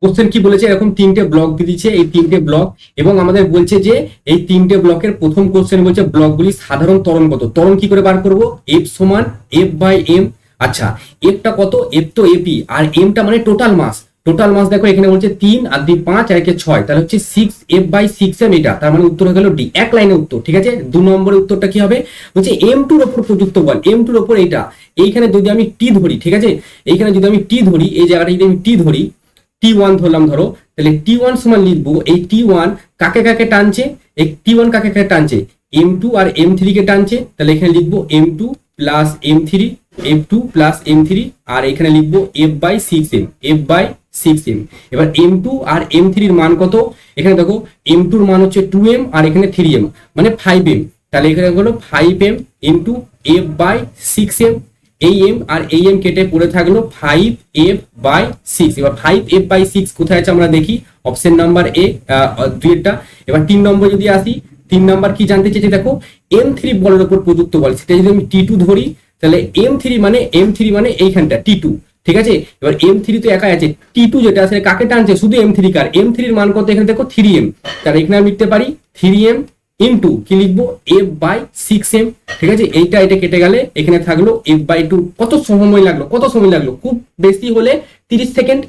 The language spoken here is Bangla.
কোশ্চেন কি বলেছে, এরকম তিনটে ব্লক দিয়ে দিচ্ছে, এই তিনটে ব্লক, এবং আমাদের বলছে যে এই তিনটে ব্লকের প্রথম কোশ্চেন বলছে ব্লকগুলি সাধারণ ত্বরণ কত। ত্বরণ কি করে বার করব, এফ সমান এফ বাই এম। আচ্ছা, এফটা কত, এফ তো এপি, আর এমটা মানে টোটাল মাস। টোটাল মাস দেখো এখানে বলছে 3 আর 2 5 আর 1 6, তাহলে হচ্ছে 6 এফ বাই 6 এম, এটা তার মানে উত্তর হয়ে গেল ডি, এক লাইনে উত্তর। ঠিক আছে, 2 নম্বরের উত্তরটা কি হবে, বলছে এম টুর ওপর প্রযুক্ত বল, এম টুর ওপর এইটা, এইখানে যদি আমি টি ধরি, ঠিক আছে, এইখানে যদি আমি টি ধরি, এই জায়গাটা যদি আমি টি ধরি, টি ওয়ান ধরলাম ধরো, তাহলে টি ওয়ান সমান লিখবো, এই টি ওয়ান কাকে কাকে টানছে, এই টি ওয়ান কাকে কাকে টানছে, এম টু আর এম থ্রি কে টানছে, তাহলে এখানে লিখবো M two plus M three, F two plus M three, আর এখানে লিখবো F by six M, F by six M. এবার এম টু আর এম থ্রির মান কত, এখানে দেখো এম টুর মান হচ্ছে 2m আর এখানে 3m মানে 5m, তাহলে এখানে হলো 5m into F by six M, এই এম আর এই এম কেটে পড়ে থাকলো 5f বাই সিক্স। এবার 5f বাই সিক্স কোথায় আছে আমরা দেখি, অপশন নাম্বার এ, দুইটা। এবার 3 নম্বর যদি আসি, 3 নাম্বার কি জানতে চেয়েছে দেখো, এম থ্রি বলের উপর প্রযুক্ত বল, সেটা যদি আমি টি টু ধরি, তাহলে এম থ্রি মানে এইখানটা টি টু। ঠিক আছে, এবার এম থ্রি তো একাই আছে, টি টু যেটা আছে কাকে টানছে, শুধু এম থ্রি কার, এম থ্রির মান কত এখানে দেখো 3m, তাহলে এখানে আমি লিখতে পারি 3m ইন্টু কি লিখবো, এফ বাই সিক্স এম। ঠিক আছে, এইটা এটা কেটে গেলে এখানে থাকলো এফ বাই টু। কত সময় লাগলো, কত সময় লাগলো, খুব বেশি হলে 30 সেকেন্ড,